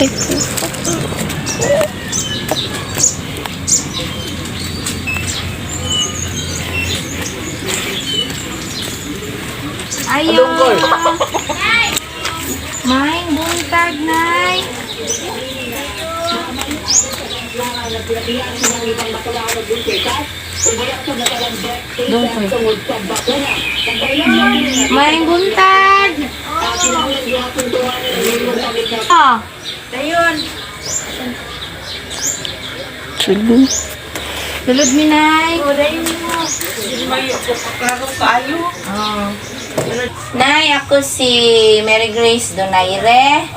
Ayaw. Maing buntag, Nay. Maing buntag. Oh. Ayun. Sulod mi, Nay. Oh. Nay, ako si Mary Grace Donaire.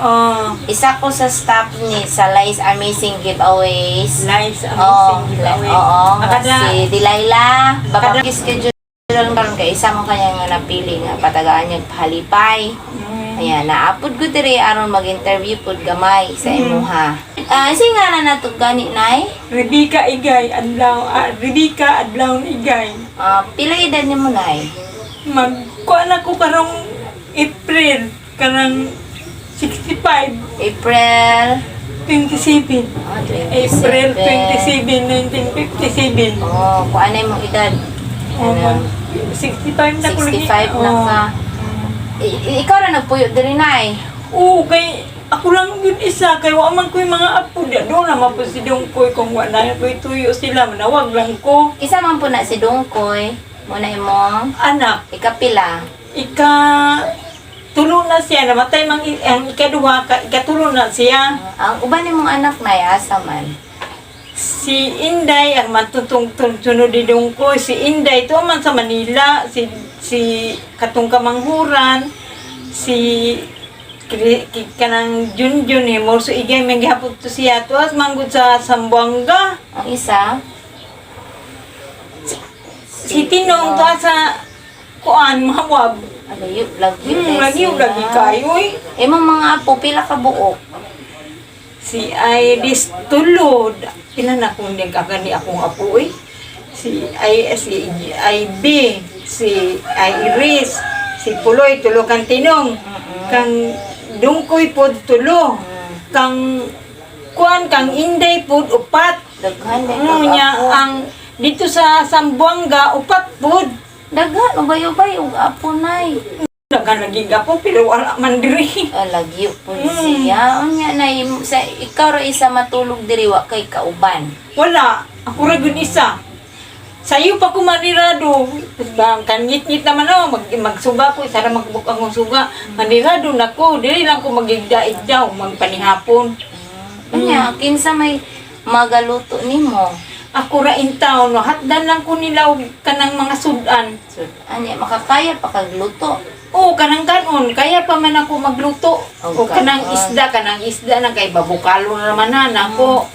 Isa ko sa staff ni sa Lies Amazing Giveaways. Lies Amazing Giveaways. Oo. Si Delilah. Baka schedule lang karon kay isa mo kanya nga napili nga patagaan niya halipay. Ayan, naapod ko diri aron mag-interview pud gamay sa imuha. Singalan na to gani, Nay? Rebecca Igay, Rebecca Adlaw Igay. Pila edad ni mo, Nay? Magkuan ako karong April, karang 65. April 27. 27. April 27, 1957. Kuan na mong edad? 65 na ko lagi. 65 na ka. Ikaw na nagpuyo diri, Nay? Oo, kay ako lang yun isa, kay wa man ko yung mga apo da doon naman po si Dongkoy kung wala ko tuyo sila, manawag lang ko. Isa man po na si Dongkoy. Muna imong Anak, ikapila. Tulo na siya, namatay mang ang ikaduha, ikatulo na siya. Ang uban nimong anak, Nay, asa man? Si Inday, ang matutong-tunod di Dongkoy, si Inday, ito man sa Manila, si Katong Kamanghuran, si kanang Junjun eh, morso igay may gihapot to siya, tuwas manggod sa Sambuanga. Ang isa? Si Tinong to sa kuan mahawab. Lagi Lagi kayo eh. Imong mga apo, pila ka buok? Si Iris Tulod. Pila na kung din kagani akong apo eh. Si IB, si Iris, si Puloy, tulo kang Tinong. Kang Dungkoy pod tulo. Kang kuan, kang Inday pod upat. Daghan niya ang dito sa Sambuanga, upat pod. Daghan, ubay-ubay, apo, Nay. Daghan lagi apo, pero wala man diri. Lagi po siya. Unya, Nay, ikaw ra isa matulog diri, wa kay kauban. Wala. Ako ra gud isa. Sayo pa ko manirado. Bang kanit-ngit naman ako. Magsuga ko. Isa ra magbuk akong suga. Manirado na ko. Dili lang ko magigdaid daw. Magpanihapon. Unya, kinsa may magaluto nimo? Ako ra in town. Hatdan lang ko nila og kanang mga sudan. Anya, makakaya pa kagluto. Oo, kanang kanon. Kaya pa man ako magluto. O kanang kanon. isda na kay babukalo naman na ako.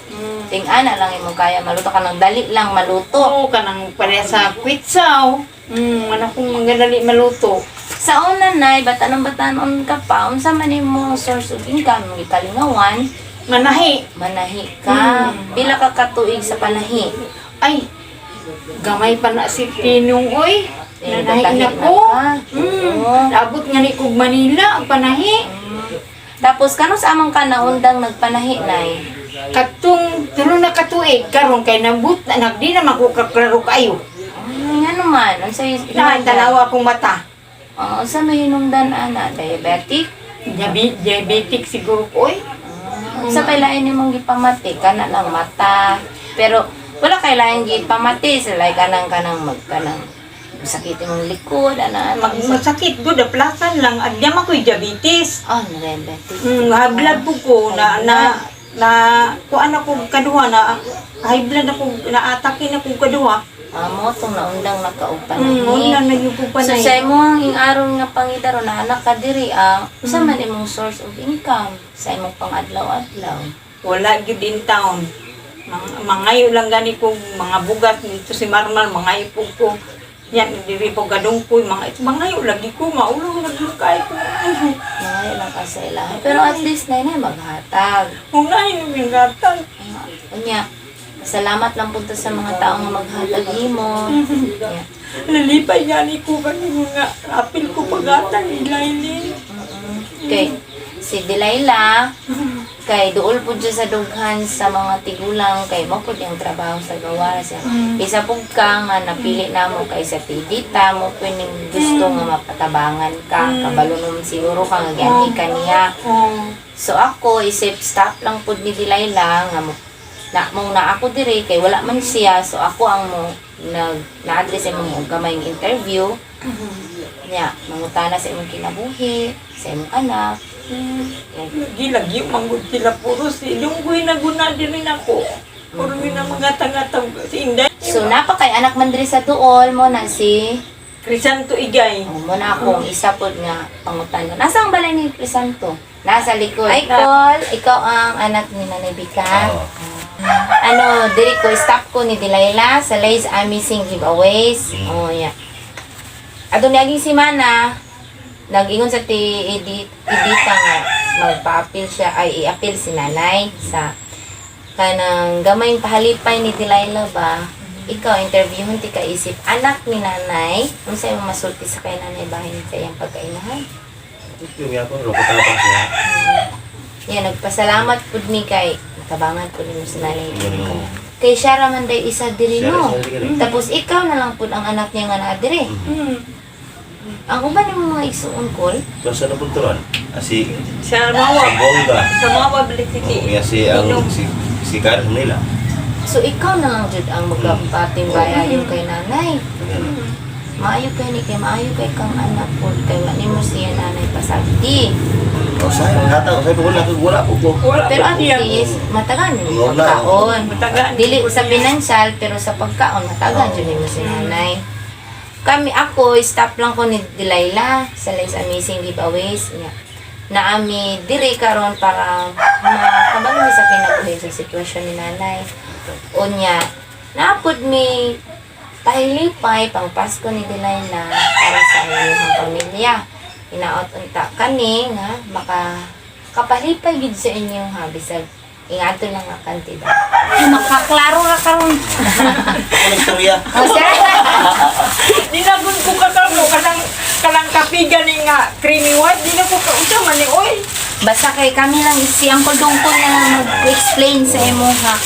Ting-ana lang imong kaya maluto ka ng dali lang maluto. Oo, kanang pareha sa kwitsaw. Ano kong magadali maluto. Sa una, Nay, batanon ka pa, unsa man nimo source of income ng ikalingawan? Manahi. Manahi ka. Pila ka katuig sa panahi? Ay, gamay pa na si Tinong, oy. Nanahi na ko. Abot nga ni kog Manila, ang panahi. Tapos, kano sa amang ka naundang nagpanahi, Nay? Katong tulo na katuig, karon kay nabut na, nagdi na makukaklaro kayo. Nga naman, unsay Tanawa akong mata. Unsa may hinungdan, ana? Diabetic? Diabetic siguro ko, oy. Sa kailain nimong gipamati, kana lang mata. Pero, wala kailangan gipamati, sila kanang sakit mong likod, ana. Masakit gud, aplasan lang. Agyam ako'y diabetes. Diabetic. High blood po ko, kuan ako kaduha na, high blood ako, naatakin ako kaduha. Mo tong naundang nakaupan. Unang nagyupo pa So, na sa imong ingaron nga pangidaro na anak ka diri, usa man imong source of income sa imong pang-adlaw-adlaw? Wala gyud in town. Mangayo lang gani ko mga bugat dito si Marmal, mangayo po ko. Yan, diri po gadungkoy, mangayo lagi ko, maulong lagi kay ko. Mga lang kasi ilahan. Pero at least na yun maghatag. Unahin yung gatang. Unya, salamat lang punta sa mga tao nga maghatag mo. Yeah. Nalipay gani ko kanina nga, apil ko pagatang ilaylin. Okay. si Delilah kay duol po dyan sa dughan sa mga tigulang kay mo po yung trabaho sa gawas. Isa po ka nga napili na mo kay sa tidita mo po yung gusto nga mapatabangan ka. Kabalo naman siguro ka nga gani ka niya. So ako, isip stop lang po ni Delilah nga mong na ako dire kay wala man siya. So ako ang mo na-address mo gamay ng interview. Nya, mangutana sa imong kinabuhi, sa imong anak. Gilagi manggod sila puro si Lunggoy na guna din ako. Puro na mga tangatang si Inday. So napakay anak man diri sa duol mo na si Crisanto Igay. mo na akong isa pod nga pangutana. Nasa ang balay ni Crisanto? Nasa likod. Ay, Col, ikaw ang anak ni Nanay Bika. Ano, diri ko, stop ko ni Delilah sa Lay's Amazing Giveaways. Oh, yeah. Ato naging si Mana, nag-ingon sa Edita nga, magpa-appeal siya, ay i-appeal si Nanay sa kanang gamayng pahalipay ni Delilah ba? Ikaw, interviewin ti kaisip, anak ni Nanay, kung sa'yo masulti sa kay Nanay bahin sa iyang pagkainahan. Yung nga po, lupot-tapang siya. Yan, nagpasalamat pud mi kay tabangan pud mo sa Nanay. Kay siya raman day isa diri no. Tapos ikaw na lang pud ang anak niya nga naa diri. Ang uban ng mga igsuon Col, Kung saan na punturan? Si Sa Mawa. Bongga. Sa Mawa Balititi. Kaya si Karen nila. so ikaw na lang jud ang magapating bayayon kay Nanay. Maayo kay ni kay maayo kay kang anak po kay wala mo siya Nanay pasagdi. O sa'yo, hataw. Sa'yo po wala po po. Wala Pero at niya. least matagan yung Wala. pagkaon. Matagaan. Dili sa financial pero sa pagkaon matagan jud mo si Nanay. Ako, stop lang ko ni Delilah sa Lay's Amazing Giveaways niya. Naami diri karon para makabalo mi sa kinabuhi sa sitwasyon ni Nanay. Unya, naapod mi pahilipay pang Pasko ni Delilah para sa iyong pamilya. Inaot unta kani nga makapalipay gid sa inyong bisag ingato lang nga kantidad. Makaklaro ra karon. Ano istorya? O sir, Dinagun ko kakano kanang kapigan ni nga creamy white. Di na ko kausa man ni oy. basta kay kami lang siyang kudungkol na lang mag-explain sa imo ha.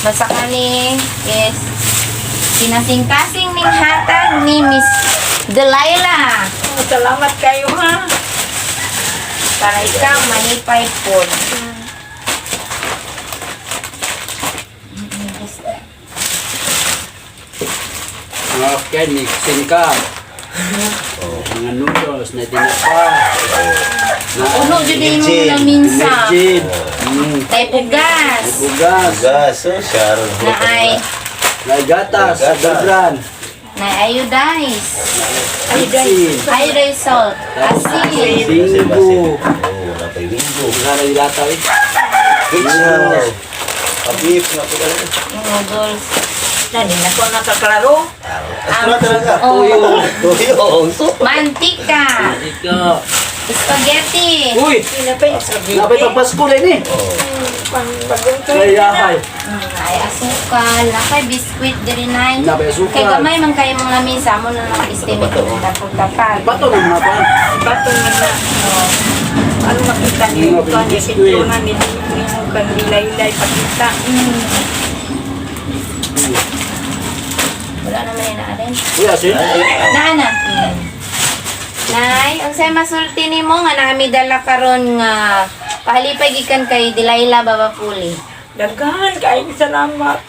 Basta kani, yes. Sinasing-kasing ning hatag ni Miss Delilah. Salamat kayo ha. Para ikaw manipay po. Okay, mixing ka. Mga noodles na dinapa. Uno jud mo na minsa. Imagine. Tay pugas. Bugas. Gas, Sharon. Na ay May gatas. Sabran. na iodize. Asin. Iodize salt. Asin. Binggo. Oo, napay binggo. Nara yung lata eh. Pizza. Beef na po talaga. Noodles. Nani na ko nakaklaro. Astra talaga. Oh. Tuyo. Mantika. Ika. Spaghetti. Uy! Pinapay sa Napay pang Pasko rin eh. bagong May yahay. Ay asukal. Nakay biskuit diri nay. Napay asukal. Kay gamay man kayo mga minsa mo na lang estimate ko tapos-tapal. Bato ng mga pa. Bato na na. Ano makita niyo ko ni pintunan ni mo kan dilay-lay pakita. Wala naman yung naarin. Uy, asin. Naana. Nay, ang say masulti ni mo nga nami dala karon nga pahalipay gikan kay Delilah Babapuli. Daghan kay salamat.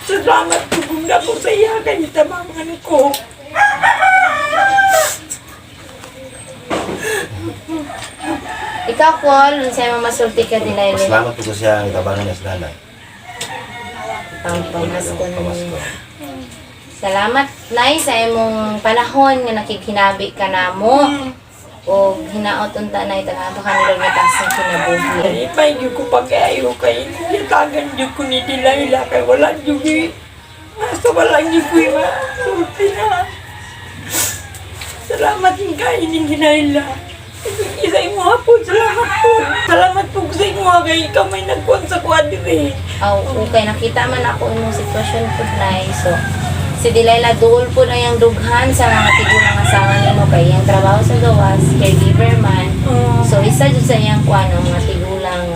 Salamat po kung na ko sa iya kay tabangan ko. Ikaw, Col, ang say masulti ka Delilah. Salamat po ko siya ang tabangan niya sa nanay. Pampamas ko na. Salamat, Nay, sa imong panahon nga nakikinabi ka na mo. O hinaot unta na itang baka nila matas ng kinabuhi. May gyud ko pag-ayo kay yatagan gyud ko ni Delilah kay wala gyud basta wala gyud ko masulti na. Salamat kay ni Delilah. Isa mo hapon, salamat po. Salamat po sa imo kay ikaw may nagkuhan sa kuadre. Aw, okay, nakita man ako imong sitwasyon po, Nay. So, si Delilah duol po na yung dughan sa mga tigulang asawa nimo kay yung trabaho sa gawas, caregiver man. So, asa jud sa iyang kuan ang mga tigulang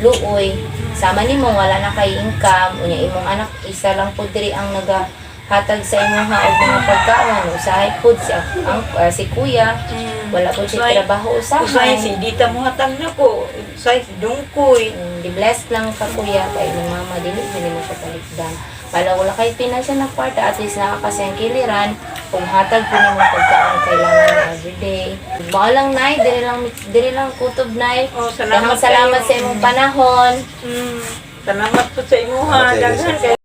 luoy. Sama nimo wala na kay income, unya imong anak isa lang pud diri ang nagahatag sa imong og mga pagkaon. Usahay pud si kuya, wala pud siya trabaho Usay usahay. si dita mo hatag na ko. Usay si dungkoy. Di blessed lang ka kuya kay imong mama dili mo siya palikdan. Wala wala kay financial na kwarta, at least nakakasayang kiliran kung hatag po nimo pagkaon kailangan everyday. Mao lang nay, diri lang kutob nay. Oh, Salamat salamat sa imong panahon. Salamat po sa imuha. Okay, Daghan yes, kay